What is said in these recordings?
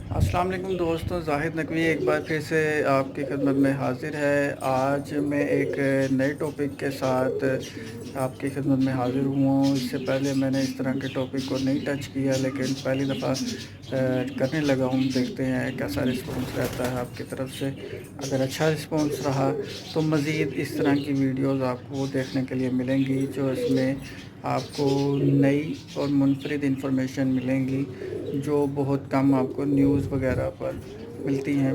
السلام علیکم دوستوں، زاہد نقوی ایک بار پھر سے آپ کی خدمت میں حاضر ہے۔ آج میں ایک نئے ٹاپک کے ساتھ آپ کی خدمت میں حاضر ہوں۔ اس سے پہلے میں نے اس طرح کے ٹاپک کو نہیں ٹچ کیا، لیکن پہلی دفعہ کرنے لگا ہوں۔ دیکھتے ہیں کیسا رسپانس رہتا ہے آپ کی طرف سے۔ اگر اچھا رسپانس رہا تو مزید اس طرح کی ویڈیوز آپ کو دیکھنے کے لیے ملیں گی، جو اس میں آپ کو نئی اور منفرد انفارمیشن ملیں گی، جو بہت کم آپ کو نیوز وغیرہ پر ملتی ہیں۔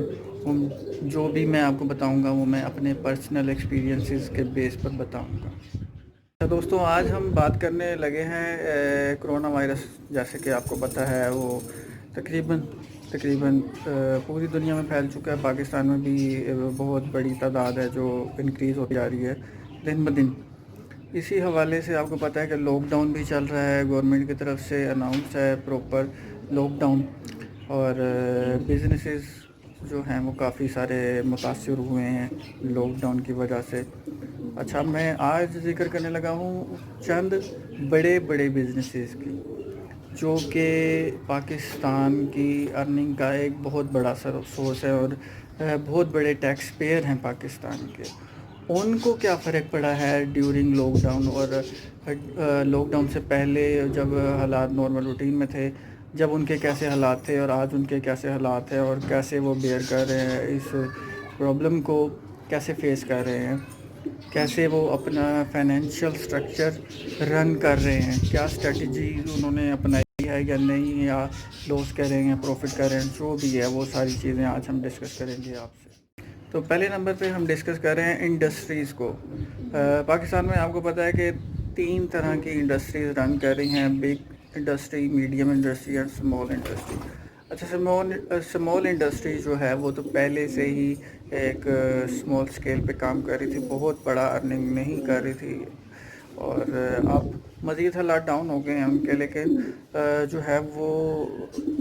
جو بھی میں آپ کو بتاؤں گا وہ میں اپنے پرسنل ایکسپیرینسز کے بیس پر بتاؤں گا۔ دوستوں، آج ہم بات کرنے لگے ہیں کرونا وائرس، جیسے کہ آپ کو پتہ ہے وہ تقریباً پوری دنیا میں پھیل چکا ہے۔ پاکستان میں بھی بہت بڑی تعداد ہے جو انکریز ہوتی جا رہی ہے دن بدن۔ اسی حوالے سے آپ کو پتہ ہے کہ لاک ڈاؤن بھی چل رہا ہے، گورنمنٹ کی طرف سے اناؤنس ہے پراپر لاک ڈاؤن، اور بزنسز جو ہیں وہ کافی سارے متاثر ہوئے ہیں لاک ڈاؤن کی وجہ سے۔ اچھا، میں آج ذکر کرنے لگا ہوں چند بڑے بڑے بزنسز کی، جو کہ پاکستان کی ارننگ کا ایک بہت بڑا سورس ہے، اور بہت بڑے ٹیکس پیئر ہیں پاکستان کے۔ ان کو کیا فرق پڑا ہے ڈیورنگ لاک ڈاؤن، اور لاک ڈاؤن سے پہلے جب حالات نارمل روٹین میں تھے، جب ان کے کیسے حالات تھے اور آج ان کے کیسے حالات ہیں، اور کیسے وہ بیئر کر رہے ہیں اس پرابلم کو، کیسے فیس کر رہے ہیں، کیسے وہ اپنا فائنینشیل سٹرکچر رن کر رہے ہیں، کیا اسٹریٹجی انہوں نے اپنائی ہے یا نہیں، یا لوس کر رہے ہیں، پروفٹ کر رہے ہیں، جو بھی ہے وہ ساری چیزیں آج ہم ڈسکس کریں گے آپ سے۔ تو پہلے نمبر پہ ہم ڈسکس کر رہے ہیں انڈسٹریز کو۔ پاکستان میں آپ کو پتہ ہے کہ 3 طرح کی انڈسٹریز رن کر رہی ہیں: بگ انڈسٹری، میڈیم انڈسٹری اور اسمال انڈسٹری۔ اچھا، اسمال انڈسٹری جو ہے وہ تو پہلے سے ہی ایک اسمال اسکیل پہ کام کر رہی تھی، بہت بڑا ارننگ نہیں کر رہی تھی، اور اب مزید حالات ڈاؤن ہو گئے ہیں ان کے، لیکن جو ہے وہ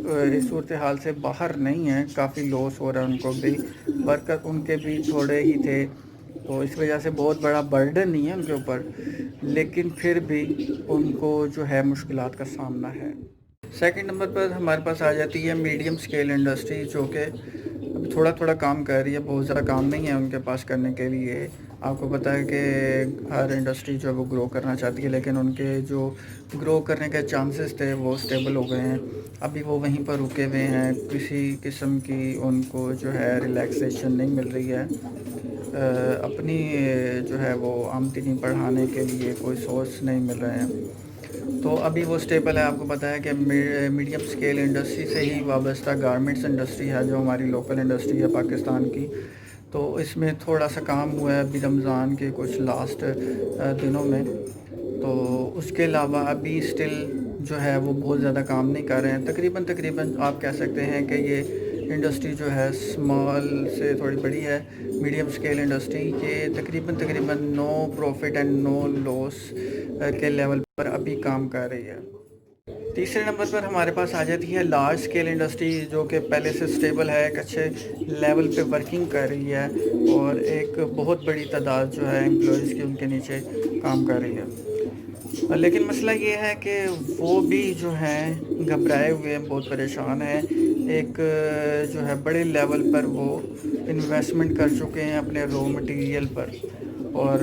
اس صورتحال سے باہر نہیں ہیں۔ کافی لاس ہو رہا ہے ان کو بھی، ورکر ان کے بھی تھوڑے ہی تھے، تو اس وجہ سے بہت بڑا برڈن نہیں ہے ان کے اوپر، لیکن پھر بھی ان کو جو ہے مشکلات کا سامنا ہے۔ سیکنڈ نمبر پر ہمارے پاس آ جاتی ہے میڈیم اسکیل انڈسٹری، جو کہ اب تھوڑا تھوڑا کام کر رہی ہے، بہت زیادہ کام نہیں ہے ان کے پاس کرنے کے لیے۔ آپ کو پتہ ہے کہ ہر انڈسٹری جو ہے وہ گرو کرنا چاہتی ہے، لیکن ان کے جو گرو کرنے کے چانسز تھے وہ اسٹیبل ہو گئے ہیں، ابھی وہ وہیں پر رکے ہوئے ہیں۔ کسی قسم کی ان کو جو ہے ریلیکسیشن نہیں مل رہی ہے، اپنی جو ہے وہ آمدنی بڑھانے کے لیے کوئی سورس نہیں مل رہے ہیں، تو ابھی وہ اسٹیبل ہے۔ آپ کو پتہ ہے کہ میڈیم اسکیل انڈسٹری سے ہی وابستہ گارمنٹس انڈسٹری ہے، جو ہماری لوکل انڈسٹری ہے پاکستان کی، تو اس میں تھوڑا سا کام ہوا ہے ابھی رمضان کے کچھ لاسٹ دنوں میں، تو اس کے علاوہ ابھی اسٹل جو ہے وہ بہت زیادہ کام نہیں کر رہے ہیں۔ تقریباً آپ کہہ سکتے ہیں کہ یہ انڈسٹری جو ہے اسمال سے تھوڑی بڑی ہے، میڈیم اسکیل انڈسٹری، یہ تقریباً نو پروفٹ اینڈ نو لاس کے لیول پر ابھی کام کر رہی ہے۔ تیسرے نمبر پر ہمارے پاس آ جاتی ہے لارج اسکیل انڈسٹری، جو کہ پہلے سے اسٹیبل ہے، ایک اچھے لیول پہ ورکنگ کر رہی ہے، اور ایک بہت بڑی تعداد جو ہے امپلائیز کی ان کے نیچے کام کر رہی ہے، لیکن مسئلہ یہ ہے کہ وہ بھی جو ہیں گھبرائے ہوئے ہیں، بہت پریشان ہیں۔ ایک جو ہے بڑے لیول پر وہ انویسٹمنٹ کر چکے ہیں اپنے رو مٹیریل پر، اور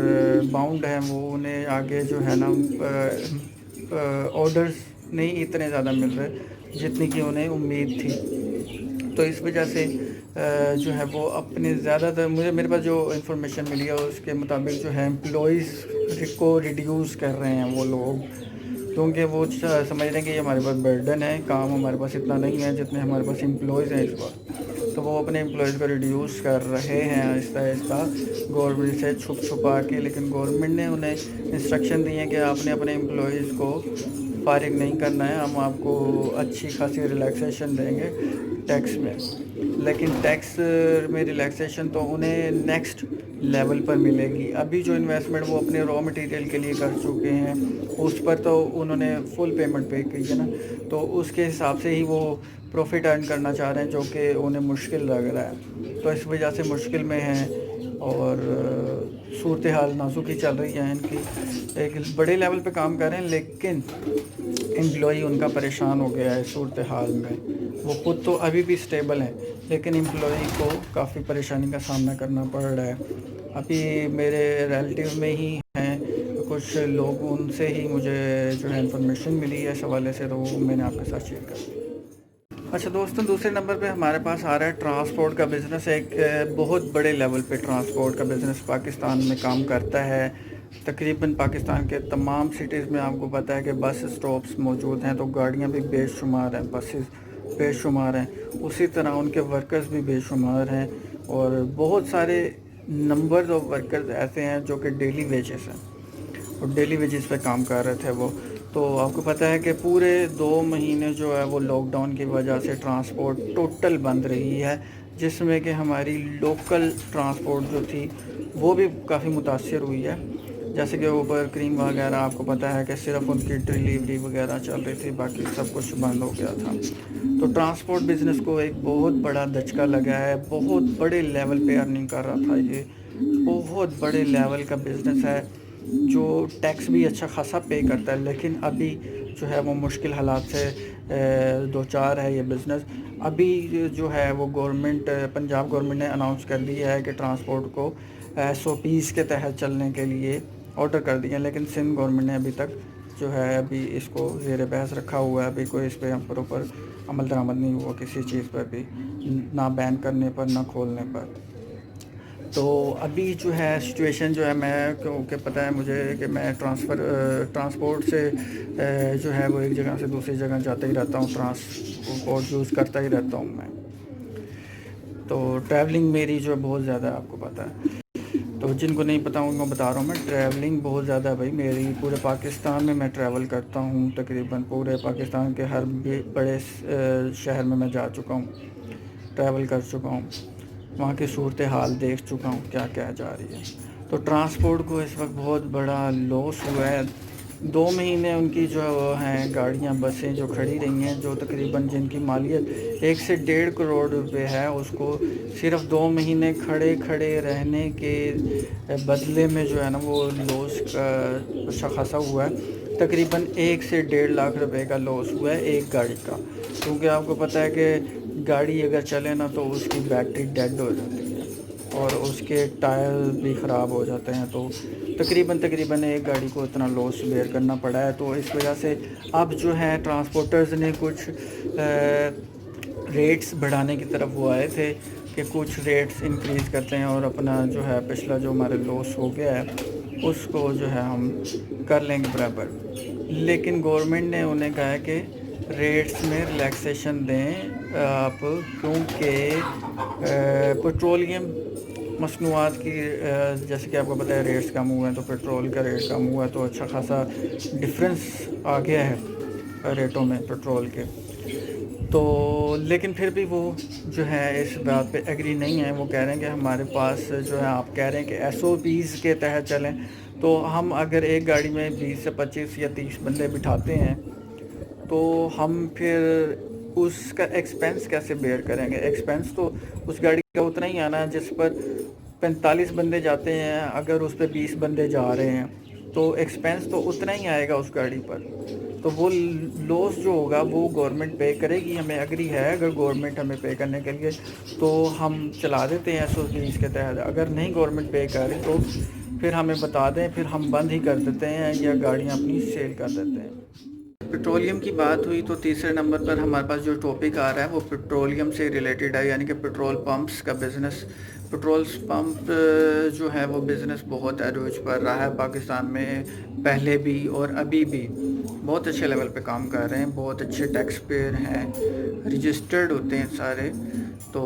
باؤنڈ ہیں وہ، انہیں آگے جو ہے نا آرڈرز نہیں اتنے زیادہ مل رہے جتنی کہ انہیں امید تھی، تو اس وجہ سے جو ہے وہ اپنے زیادہ تر میرے پاس جو انفارمیشن ملی ہے اس کے مطابق جو ہے امپلائیز کو ریڈیوس کر رہے ہیں وہ لوگ، کیونکہ وہ سمجھ رہے ہیں کہ یہ ہمارے پاس برڈن ہے، کام ہمارے پاس اتنا نہیں ہے جتنے ہمارے پاس امپلائیز ہیں اس وقت، تو وہ اپنے امپلائیز کو ریڈیوس کر رہے ہیں آہستہ آہستہ گورنمنٹ سے چھپا کے، لیکن گورنمنٹ نے انہیں انسٹرکشن دی ہیں کہ آپ نے اپنے امپلائیز کو فارغ نہیں کرنا ہے، ہم آپ کو اچھی خاصی ریلیکسیشن دیں گے ٹیکس میں، لیکن ٹیکس میں ریلیکسیشن تو انہیں نیکسٹ لیول پر ملے گی۔ ابھی جو انویسٹمنٹ وہ اپنے را مٹیریل کے لیے کر چکے ہیں اس پر تو انہوں نے فل پیمنٹ پے کی ہے نا، تو اس کے حساب سے ہی وہ پروفٹ ارن کرنا چاہ رہے ہیں، جو کہ انہیں مشکل لگ رہا ہے، تو اس وجہ سے مشکل میں ہیں، اور صورتحال نازک ہی چل رہی ہے ان کی۔ ایک بڑے لیول پہ کام کر رہے ہیں، لیکن امپلائی ان کا پریشان ہو گیا ہے صورتحال میں، وہ خود تو ابھی بھی اسٹیبل ہیں، لیکن امپلائی کو کافی پریشانی کا سامنا کرنا پڑ رہا ہے۔ ابھی میرے ریلیٹیو میں ہی ہیں کچھ لوگ، ان سے ہی مجھے جو ہے انفارمیشن ملی ہے اس حوالے سے، تو وہ میں نے آپ کے ساتھ شیئر کر دی۔ اچھا دوستوں، دوسرے نمبر پہ ہمارے پاس آ رہا ہے ٹرانسپورٹ کا بزنس۔ ایک بہت بڑے لیول پہ ٹرانسپورٹ کا بزنس پاکستان میں کام کرتا ہے۔ تقریباً پاکستان کے تمام سٹیز میں آپ کو پتہ ہے کہ بس اسٹاپس موجود ہیں، تو گاڑیاں بھی بے شمار ہیں، بسز بے شمار ہیں، اسی طرح ان کے ورکرز بھی بے شمار ہیں، اور بہت سارے نمبرز آف ورکرز ایسے ہیں جو کہ ڈیلی ویجز ہیں، اور ڈیلی ویجز پہ کام کر رہے تھے وہ۔ تو آپ کو پتہ ہے کہ پورے 2 مہینے جو ہے وہ لاک ڈاؤن کی وجہ سے ٹرانسپورٹ ٹوٹل بند رہی ہے، جس میں کہ ہماری لوکل ٹرانسپورٹ جو تھی وہ بھی کافی متاثر ہوئی ہے، جیسے کہ اوبر کریم وغیرہ آپ کو پتہ ہے کہ صرف ان کی ڈیلیوری وغیرہ چل رہی تھی، باقی سب کچھ بند ہو گیا تھا۔ تو ٹرانسپورٹ بزنس کو ایک بہت بڑا دھچکا لگا ہے، بہت بڑے لیول پہ ارننگ کر رہا تھا، یہ بہت بڑے لیول کا بزنس ہے جو ٹیکس بھی اچھا خاصا پے کرتا ہے، لیکن ابھی جو ہے وہ مشکل حالات سے دو چار ہے یہ بزنس۔ ابھی جو ہے وہ گورنمنٹ، پنجاب گورنمنٹ نے اناؤنس کر دیا ہے کہ ٹرانسپورٹ کو SOPs کے تحت چلنے کے لیے آرڈر کر دیا، لیکن سندھ گورنمنٹ نے ابھی تک جو ہے ابھی اس کو زیر بحث رکھا ہوا ہے، ابھی کوئی اس پہ پراپر عمل درآمد نہیں ہوا کسی چیز پر بھی، نہ بین کرنے پر نہ کھولنے پر۔ تو ابھی جو ہے سچویشن جو ہے، میں کیونکہ پتہ ہے مجھے کہ میں ٹرانسپورٹ سے جو ہے وہ ایک جگہ سے دوسری جگہ جاتا ہی رہتا ہوں، ٹرانسپورٹ یوز کرتا ہی رہتا ہوں میں، تو ٹریولنگ میری جو ہے بہت زیادہ ہے، آپ کو پتہ ہے۔ تو جن کو نہیں پتہ ان کو بتا رہا ہوں، میں ٹریولنگ بہت زیادہ ہے بھائی میری، پورے پاکستان میں میں ٹریول کرتا ہوں، تقریباً پورے پاکستان کے ہر بڑے شہر میں میں جا چکا ہوں، ٹریول کر چکا ہوں، وہاں کی صورتحال دیکھ چکا ہوں کیا کیا جا رہی ہے۔ تو ٹرانسپورٹ کو اس وقت بہت بڑا لاس ہوا ہے۔ 2 مہینے ان کی جو ہیں گاڑیاں، بسیں جو کھڑی رہی ہیں، جو تقریباً جن کی مالیت 1 سے 1.5 کروڑ روپے ہے، اس کو صرف 2 مہینے کھڑے رہنے کے بدلے میں جو ہے نا وہ لوس کا اچھا خاصا ہوا ہے، تقریباً 1 سے 1.5 لاکھ روپے کا لوس ہوا ہے ایک گاڑی کا، کیونکہ آپ کو پتہ ہے کہ گاڑی اگر چلے نا تو اس کی بیٹری ڈیڈ ہو جاتی ہے اور اس کے ٹائر بھی خراب ہو جاتے ہیں، تو تقریباً ایک گاڑی کو اتنا لوس بیئر کرنا پڑا ہے۔ تو اس وجہ سے اب جو ہے ٹرانسپورٹرز نے کچھ ریٹس بڑھانے کی طرف وہ آئے تھے کہ کچھ ریٹس انکریز کرتے ہیں اور اپنا جو ہے پچھلا جو ہمارے لوس ہو گیا ہے اس کو جو ہے ہم کر لیں گے برابر، لیکن گورنمنٹ نے انہیں کہا ہے کہ ریٹس میں ریلیکسیشن دیں آپ، کیونکہ پیٹرولیم مصنوعات کی جیسے کہ آپ کو پتہ ہے ریٹس کم ہوئے ہیں، تو پیٹرول کا ریٹ کم ہوا ہے، تو اچھا خاصا ڈفرینس آ گیا ہے ریٹوں میں پیٹرول کے۔ تو لیکن پھر بھی وہ جو ہے اس بات پہ ایگری نہیں ہیں، وہ کہہ رہے ہیں کہ ہمارے پاس جو ہے، آپ کہہ رہے ہیں کہ SOPs کے تحت چلیں، تو ہم اگر ایک گاڑی میں 20 سے 25 یا 30 بندے بٹھاتے ہیں تو ہم پھر اس کا ایکسپینس کیسے بیئر کریں گے؟ ایکسپینس تو اس گاڑی کا اتنا ہی آنا ہے جس پر 45 بندے جاتے ہیں، اگر اس پہ 20 بندے جا رہے ہیں تو ایکسپینس تو اتنا ہی آئے گا اس گاڑی پر، تو وہ لوس جو ہوگا وہ گورنمنٹ پے کرے گی، ہمیں ایگری ہے اگر گورنمنٹ ہمیں پے کرنے کے لیے تو ہم چلا دیتے ہیں SOPs کے تحت، اگر نہیں گورنمنٹ پے کرے تو پھر ہمیں بتا دیں، پھر ہم بند ہی کر دیتے ہیں یا گاڑیاں اپنی سیل کر دیتے ہیں۔ پیٹرولیم کی بات ہوئی تو تیسرے نمبر پر ہمارے پاس جو ٹاپک آ رہا ہے وہ پیٹرولیم سے ریلیٹڈ ہے، یعنی کہ پیٹرول پمپس کا بزنس۔ پیٹرول پمپ جو ہے وہ بزنس بہت عروج پر رہا ہے پاکستان میں، پہلے بھی اور ابھی بھی بہت اچھے لیول پہ کام کر رہے ہیں، بہت اچھے ٹیکس پیئر ہیں، رجسٹرڈ ہوتے ہیں سارے۔ تو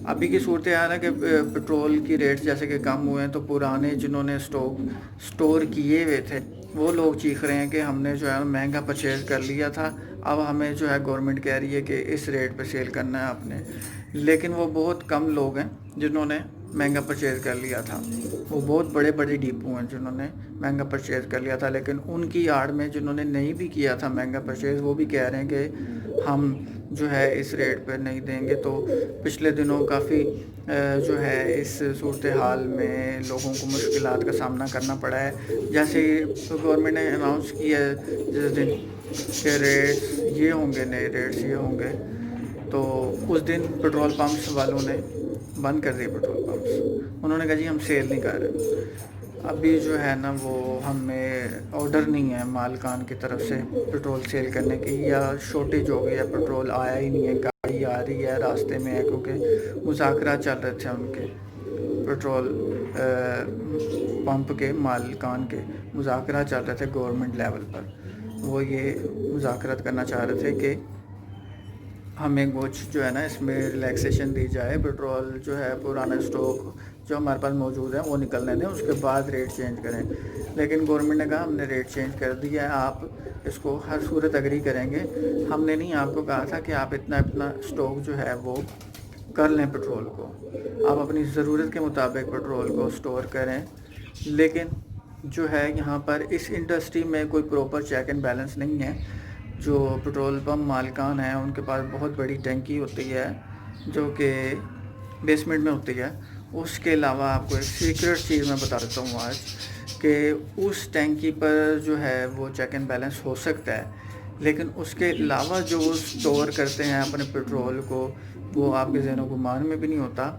ابھی کی صورتحال ہے کہ پیٹرول کی ریٹس جیسے کہ کم ہوئے ہیں، تو پرانے جنہوں نے سٹور کیے ہوئے تھے وہ لوگ چیخ رہے ہیں کہ ہم نے جو ہے مہنگا پرچیز کر لیا تھا، اب ہمیں جو ہے گورنمنٹ کہہ رہی ہے کہ اس ریٹ پہ سیل کرنا ہے آپ نے، لیکن وہ بہت کم لوگ ہیں جنہوں نے مہنگا پرچیز کر لیا تھا، وہ بہت بڑے بڑے ڈیپو ہیں جنہوں نے مہنگا پرچیز کر لیا تھا، لیکن ان کی آڑ میں جنہوں نے نہیں بھی کیا تھا مہنگا پرچیز وہ بھی کہہ رہے ہیں کہ ہم جو ہے اس ریٹ پہ نہیں دیں گے۔ تو پچھلے دنوں کافی جو ہے اس صورتحال میں لوگوں کو مشکلات کا سامنا کرنا پڑا ہے، جیسے گورنمنٹ نے اناؤنس کیا ہے جس دن کہ ریٹس یہ ہوں گے، نئے ریٹس یہ ہوں گے، تو اس دن پیٹرول پمپس والوں نے بند کر دیے پیٹرول پمپس. انہوں نے کہا جی ہم سیل نہیں کر رہے. ابھی جو ہے نا وہ ہمیں آرڈر نہیں ہے مالکان کی طرف سے پیٹرول سیل کرنے کی, یا شارٹیج ہو گئی ہے, پیٹرول آیا ہی نہیں ہے, گاڑی آ رہی ہے راستے میں ہے, کیونکہ مذاکرات چل رہے تھے ان کے پیٹرول پمپ کے مالکان کے مذاکرات چل رہے تھے گورنمنٹ لیول پر. وہ یہ مذاکرات کرنا چاہ رہے تھے کہ ہمیں کچھ جو ہے نا اس میں ریلیکسیشن دی جائے, پیٹرول جو ہے پرانا اسٹاک جو ہمارے پاس موجود ہے وہ نکلنے دیں, اس کے بعد ریٹ چینج کریں. لیکن گورنمنٹ نے کہا ہم نے ریٹ چینج کر دیا ہے, آپ اس کو ہر صورت اگری کریں گے. ہم نے نہیں آپ کو کہا تھا کہ آپ اتنا اسٹاک جو ہے وہ کر لیں پیٹرول کو, آپ اپنی ضرورت کے مطابق پیٹرول کو سٹور کریں. لیکن جو ہے یہاں پر اس انڈسٹری میں کوئی پراپر چیک اینڈ بیلنس نہیں ہے. جو پیٹرول پمپ مالکان ہیں ان کے پاس بہت بڑی ٹینکی ہوتی ہے جو کہ بیسمنٹ میں ہوتی ہے. اس کے علاوہ آپ کو ایک سیکرٹ چیز میں بتا دیتا ہوں آج, کہ اس ٹینکی پر جو ہے وہ چیک اینڈ بیلنس ہو سکتا ہے, لیکن اس کے علاوہ جو وہ سٹور کرتے ہیں اپنے پیٹرول کو, وہ آپ کے ذہن و گمان میں بھی نہیں ہوتا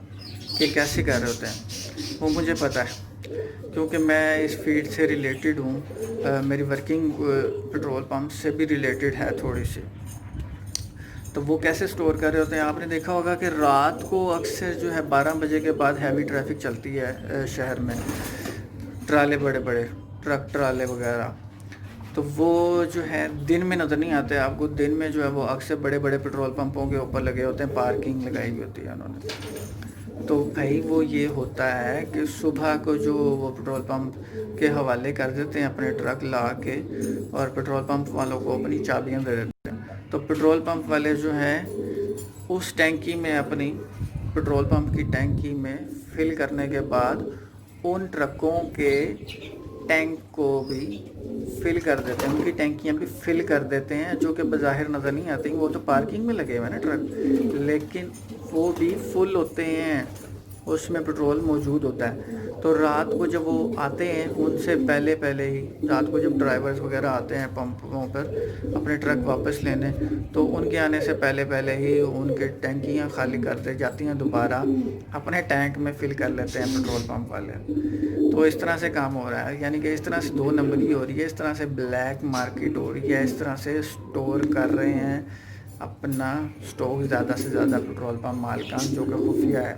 کہ کیسے کر رہے ہوتے ہیں. وہ مجھے پتہ ہے کیونکہ میں اس فیلڈ سے ریلیٹڈ ہوں, میری ورکنگ پیٹرول پمپ سے بھی ریلیٹڈ ہے تھوڑی سی. تو وہ کیسے سٹور کر رہے ہوتے ہیں, آپ نے دیکھا ہوگا کہ رات کو اکثر جو ہے 12 بجے کے بعد ہیوی ٹریفک چلتی ہے شہر میں, ٹرالے بڑے بڑے ٹرک ٹرالے وغیرہ, تو وہ جو ہے دن میں نظر نہیں آتے آپ کو. دن میں جو ہے وہ اکثر بڑے بڑے پیٹرول پمپوں کے اوپر لگے ہوتے ہیں, پارکنگ لگائی ہوئی ہوتی ہے انہوں نے. تو بھائی وہ یہ ہوتا ہے کہ صبح کو جو وہ پیٹرول پمپ کے حوالے کر دیتے ہیں اپنے ٹرک لا کے, اور پیٹرول پمپ والوں کو اپنی چابیاں دے دیتے ہیں. تو پیٹرول پمپ والے جو ہیں اس ٹینکی میں اپنی پیٹرول پمپ کی ٹینکی میں فل کرنے کے بعد ان ٹرکوں کے ٹینک کو بھی فل کر دیتے ہیں, ان کی ٹینکیاں بھی فل کر دیتے ہیں, جو کہ بظاہر نظر نہیں آتی. وہ تو پارکنگ میں لگے ہوئے ہیں نا ٹرک, لیکن وہ بھی فل ہوتے ہیں, اس میں پیٹرول موجود ہوتا ہے. تو رات کو جب وہ آتے ہیں ان سے پہلے ہی, رات کو جب ڈرائیورز وغیرہ آتے ہیں پمپوں پر اپنے ٹرک واپس لینے, تو ان کے آنے سے پہلے ہی ان کے ٹینکیاں خالی کرتے جاتی ہیں, دوبارہ اپنے ٹینک میں فل کر لیتے ہیں پیٹرول پمپ والے. تو اس طرح سے کام ہو رہا ہے, یعنی کہ اس طرح سے 2 نمبری ہو رہی ہے, اس طرح سے بلیک مارکیٹ ہو رہی ہے, اس طرح سے سٹور کر رہے ہیں اپنا سٹاک زیادہ سے زیادہ پیٹرول پمپ مالکان, جو کہ خفیہ ہے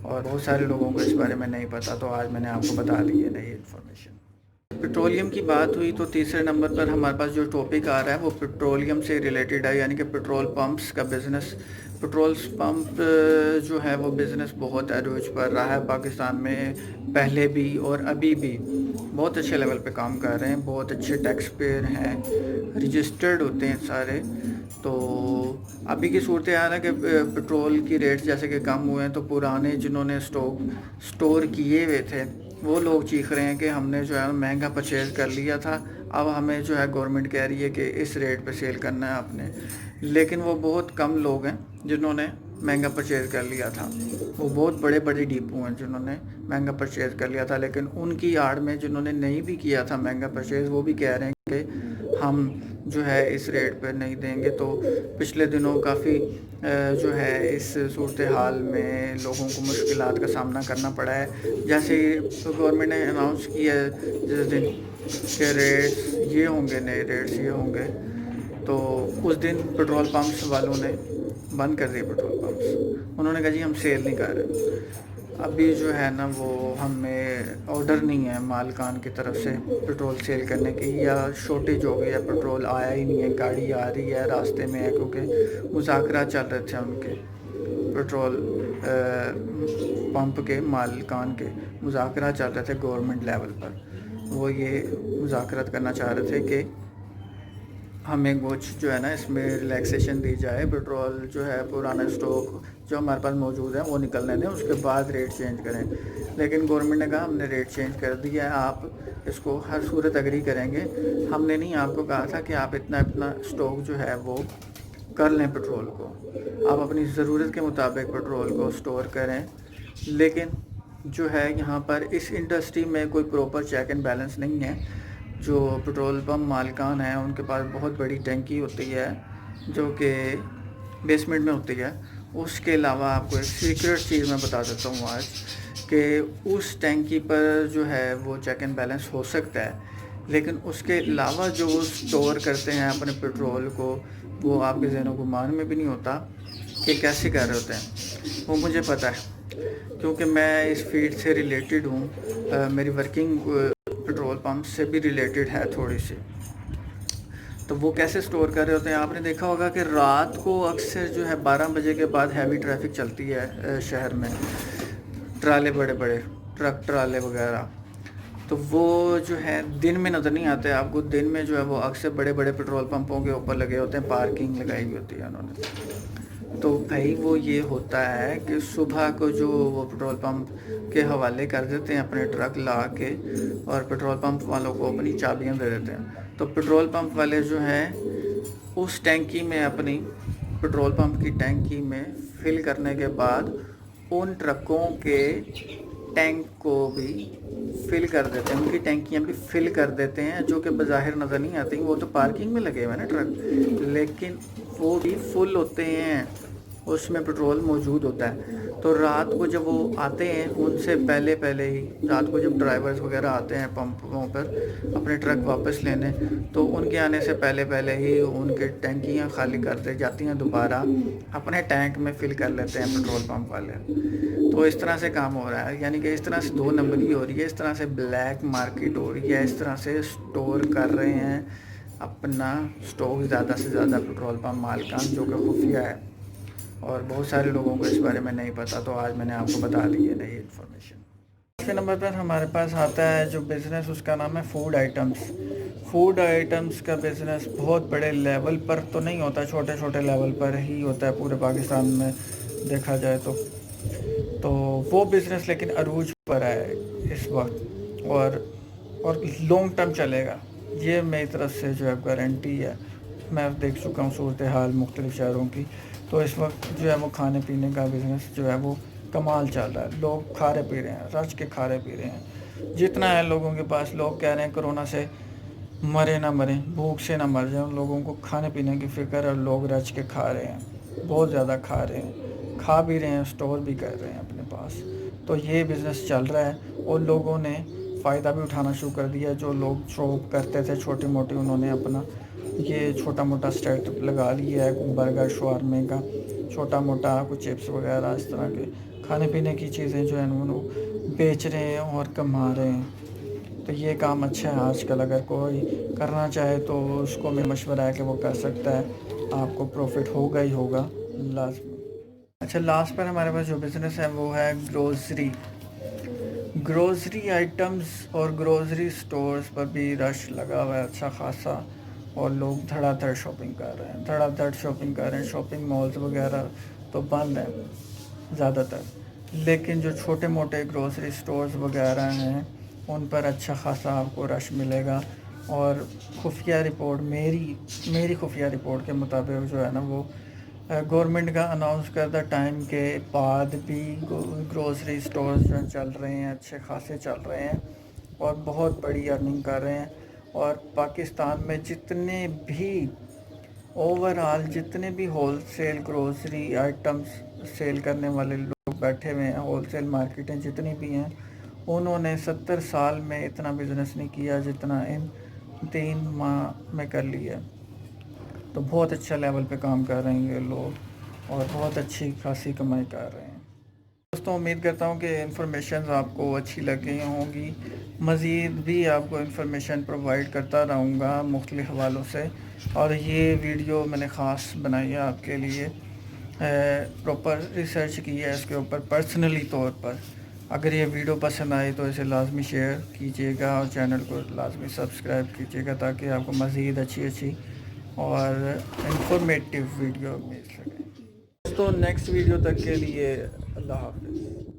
اور بہت سارے لوگوں کو اس بارے میں نہیں پتہ. تو آج میں نے آپ کو بتا دی ہے نئی انفارمیشن. پیٹرولیم کی بات ہوئی تو تیسرے نمبر پر ہمارے پاس جو ٹاپک آ رہا ہے وہ پیٹرولیم سے ریلیٹڈ ہے, یعنی کہ پیٹرول پمپس کا بزنس. پیٹرول پمپ جو ہے وہ بزنس بہت عروج پر رہا ہے پاکستان میں, پہلے بھی اور ابھی بھی بہت اچھے لیول پہ کام کر رہے ہیں, بہت اچھے ٹیکس پیئر ہیں, رجسٹرڈ ہوتے ہیں سارے. تو ابھی کی صورتحال ہے کہ پیٹرول کی ریٹ جیسے کہ کم ہوئے ہیں, تو پرانے جنہوں نے سٹور کیے ہوئے تھے وہ لوگ چیخ رہے ہیں کہ ہم نے جو ہے مہنگا پرچیز کر لیا تھا, اب ہمیں جو ہے گورنمنٹ کہہ رہی ہے کہ اس ریٹ پہ سیل کرنا ہے آپ نے. لیکن وہ بہت کم لوگ ہیں جنہوں نے مہنگا پرچیز کر لیا تھا, وہ بہت بڑے بڑے ڈیپو ہیں جنہوں نے مہنگا پرچیز کر لیا تھا. لیکن ان کی آڑ میں جنہوں نے نہیں بھی کیا تھا مہنگا پرچیز, وہ بھی کہہ رہے ہیں کہ ہم جو ہے اس ریٹ پہ نہیں دیں گے. تو پچھلے دنوں کافی جو ہے اس صورتحال میں لوگوں کو مشکلات کا سامنا کرنا پڑا ہے. جیسے گورنمنٹ نے اناؤنس کیا ہے جس دن کہ ریٹس یہ ہوں گے, نئے ریٹس یہ ہوں گے, تو اس دن پیٹرول پمپس والوں نے بند کر دیے پیٹرول پمپس. انہوں نے کہا جی ہم سیل نہیں کر رہے. ابھی جو ہے نا وہ ہمیں آرڈر نہیں ہے مالکان کی طرف سے پیٹرول سیل کرنے کی, یا شارٹیج ہو گئی ہے, پیٹرول آیا ہی نہیں ہے, گاڑی آ رہی ہے راستے میں ہے, کیونکہ مذاکرات چل رہے تھے ان کے پیٹرول پمپ کے مالکان کے مذاکرات چل رہے تھے گورنمنٹ لیول پر. وہ یہ مذاکرات کرنا چاہ رہے تھے کہ ہمیں کچھ جو ہے نا اس میں ریلیکسیشن دی جائے, پیٹرول جو ہے پرانا اسٹاک جو ہمارے پاس موجود ہے وہ نکلنے دیں, اس کے بعد ریٹ چینج کریں. لیکن گورنمنٹ نے کہا ہم نے ریٹ چینج کر دیا ہے, آپ اس کو ہر صورت اگری کریں گے. ہم نے نہیں آپ کو کہا تھا کہ آپ اتنا اسٹاک جو ہے وہ کر لیں پیٹرول کو, آپ اپنی ضرورت کے مطابق پیٹرول کو سٹور کریں. لیکن جو ہے یہاں پر اس انڈسٹری میں کوئی پراپر چیک اینڈ بیلنس نہیں ہے. جو پیٹرول پمپ مالکان ہیں ان کے پاس بہت بڑی ٹینکی ہوتی ہے جو کہ بیسمنٹ میں ہوتی ہے. اس کے علاوہ آپ کو ایک سیکرٹ چیز میں بتا دیتا ہوں آج کہ اس ٹینکی پر جو ہے وہ چیک اینڈ بیلنس ہو سکتا ہے، لیکن اس کے علاوہ جو وہ اسٹور کرتے ہیں اپنے پیٹرول کو، وہ آپ کے ذہن و گمان میں بھی نہیں ہوتا کہ کیسے کر رہے ہوتے ہیں. وہ مجھے پتہ ہے کیونکہ میں اس فیلڈ سے ریلیٹڈ ہوں. میری ورکنگ پیٹرول پمپ سے بھی ریلیٹڈ ہے تھوڑی سی. تو وہ کیسے سٹور کر رہے ہوتے ہیں، آپ نے دیکھا ہوگا کہ رات کو اکثر جو ہے 12 بجے کے بعد ہیوی ٹریفک چلتی ہے شہر میں، ٹرالے بڑے بڑے ٹرک ٹرالے وغیرہ. تو وہ جو ہے دن میں نظر نہیں آتے آپ کو. دن میں جو ہے وہ اکثر بڑے بڑے پیٹرول پمپوں کے اوپر لگے ہوتے ہیں، پارکنگ لگائی ہوئی ہوتی ہے انہوں نے. تو بھائی وہ یہ ہوتا ہے کہ صبح کو جو وہ پیٹرول پمپ کے حوالے کر دیتے ہیں اپنے ٹرک لا کے، اور پیٹرول پمپ والوں کو اپنی چابیاں دے دیتے ہیں. تو پیٹرول پمپ والے جو ہیں اس ٹینکی میں، اپنی پیٹرول پمپ کی ٹینکی میں فل کرنے کے بعد ان ٹرکوں کے ٹینک کو بھی فل کر دیتے ہیں، ان کی ٹینکیاں بھی فل کر دیتے ہیں، جو کہ بظاہر نظر نہیں آتی. وہ تو پارکنگ میں لگے ہوئے ہیں نا ٹرک، لیکن وہ بھی فل ہوتے ہیں، اس میں پیٹرول موجود ہوتا ہے. تو رات کو جب وہ آتے ہیں، ان سے پہلے ہی رات کو جب ڈرائیورز وغیرہ آتے ہیں پمپوں پر اپنے ٹرک واپس لینے، تو ان کے آنے سے پہلے ہی ان کے ٹینکیاں خالی کر دی جاتی ہیں، دوبارہ اپنے ٹینک میں فل کر لیتے ہیں پیٹرول پمپ والے. تو اس طرح سے کام ہو رہا ہے، یعنی کہ اس طرح سے 2 نمبری ہو رہی ہے، اس طرح سے بلیک مارکیٹ ہو رہی ہے، اس طرح سے سٹور کر رہے ہیں اپنا سٹاک زیادہ سے زیادہ پیٹرول پمپ مالکان، جو کہ خفیہ ہے اور بہت سارے لوگوں کو اس بارے میں نہیں پتہ. تو آج میں نے آپ کو بتا دی ہے نئی انفارمیشن. دوسرے نمبر پر ہمارے پاس آتا ہے جو بزنس، اس کا نام ہے فوڈ آئٹمس. فوڈ آئٹمس کا بزنس بہت بڑے لیول پر تو نہیں ہوتا، چھوٹے چھوٹے لیول پر ہی ہوتا ہے پورے پاکستان میں دیکھا جائے تو وہ بزنس لیکن عروج پر ہے اس وقت، اور لانگ ٹرم چلے گا، یہ میری طرف سے جو ہے گارنٹی ہے. میں دیکھ چکا ہوں صورتحال مختلف شہروں کی. تو اس وقت جو ہے وہ کھانے پینے کا بزنس جو ہے وہ کمال چل رہا ہے. لوگ کھا رہے پی رہے ہیں، رج کے کھا رہے پی رہے ہیں جتنا ہے لوگوں کے پاس. لوگ کہہ رہے ہیں کرونا سے مرے نہ مریں، بھوک سے نہ مر جائیں. لوگوں کو کھانے پینے کی فکر ہے اور لوگ رج کے کھا رہے ہیں، بہت زیادہ کھا رہے ہیں، کھا بھی رہے ہیں، اسٹور بھی کر رہے ہیں اپنے پاس. تو یہ بزنس چل رہا ہے اور لوگوں نے فائدہ بھی اٹھانا شروع کر دیا. جو لوگ شاپ کرتے تھے چھوٹی موٹی، انہوں نے اپنا یہ چھوٹا موٹا اسٹارٹ اپ لگا لیا ہے، برگر شوارمے کا، چھوٹا موٹا کچھ چپس وغیرہ، اس طرح کے کھانے پینے کی چیزیں جو ہیں وہ بیچ رہے ہیں اور کما رہے ہیں. تو یہ کام اچھا ہے آج کل. اگر کوئی کرنا چاہے تو اس کو میرا مشورہ ہے کہ وہ کر سکتا ہے، آپ کو پروفٹ ہوگا ہی ہوگا لازمی. اچھا، لاسٹ پر ہمارے پاس جو بزنس ہے وہ ہے گروسری آئٹمز اور گروسری سٹورز پر بھی رش لگا ہوا ہے اچھا خاصا، اور لوگ دھڑا دھڑ شاپنگ کر رہے ہیں. شاپنگ مالز وغیرہ تو بند ہیں زیادہ تر، لیکن جو چھوٹے موٹے گروسری سٹورز وغیرہ ہیں ان پر اچھا خاصا آپ کو رش ملے گا. اور خفیہ رپورٹ، میری خفیہ رپورٹ کے مطابق جو ہے نا وہ گورنمنٹ کا اناؤنس کردہ ٹائم کے بعد بھی گروسری سٹورز جو چل رہے ہیں، اچھے خاصے چل رہے ہیں اور بہت بڑی ارننگ کر رہے ہیں. اور پاکستان میں جتنے بھی جتنے بھی wholesale grocery items sell کرنے والے لوگ بیٹھے ہوئے ہیں، ہول سیل مارکیٹیں جتنی بھی ہیں، انہوں نے 70 سال میں اتنا بزنس نہیں کیا جتنا ان 3 ماہ میں کر لیا. تو بہت اچھا لیول پہ کام کر رہے ہیں یہ لوگ اور بہت اچھی خاصی کمائی کر رہے ہیں. دوستوں، امید کرتا ہوں کہ انفارمیشنز آپ کو اچھی لگی ہوں گی. مزید بھی آپ کو انفارمیشن پرووائڈ کرتا رہوں گا مختلف حوالوں سے. اور یہ ویڈیو میں نے خاص بنائی ہے آپ کے لیے، پراپر ریسرچ کی ہے اس کے اوپر پرسنلی طور پر. اگر یہ ویڈیو پسند آئی تو اسے لازمی شیئر کیجیے گا اور چینل کو لازمی سبسکرائب کیجیے گا تاکہ آپ کو مزید اچھی اور انفارمیٹیو ویڈیو مل سکے. تو نیکسٹ ویڈیو تک کے لیے اللہ حافظ.